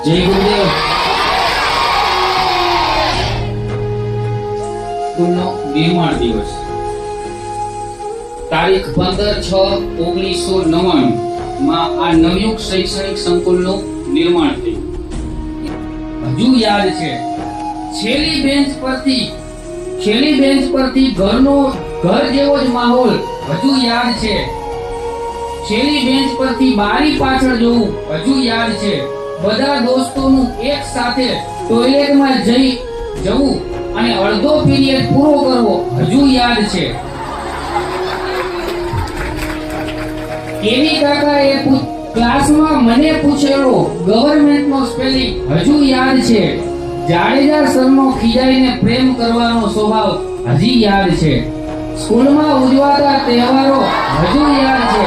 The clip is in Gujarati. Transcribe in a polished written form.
જય ગુરુદેવ. સ્કૂલનો નિર્માણ દિવસ તારીખ 15/6/1999 માં આ નવયુગ શૈક્ષણિક સંકુલનું નિર્માણ થયું. હજુ યાદ છે છેલ્લી બેન્ચ પરથી ઘર જેવો જ માહોલ હજુ યાદ છે. છેલ્લી બેન્ચ પરથી બારી પાછળ જોવું હજુ યાદ છે. બધા દોસ્તોનું એક સાથે ટોયલેટમાં જવું અને અડધો પીરિયડ પૂરો કરવો હજુ યાદ છે. કેવી કાકાએ ક્લાસમાં મને પૂછેલો ગવર્નમેન્ટનો સ્પેલિંગ હજુ યાદ છે. જાડેજા સરનો ખીજાઈને પ્રેમ કરવાનો સ્વભાવ હજી યાદ છે. સ્કૂલમાં ઉજવાતા તહેવારો હજુ યાદ છે.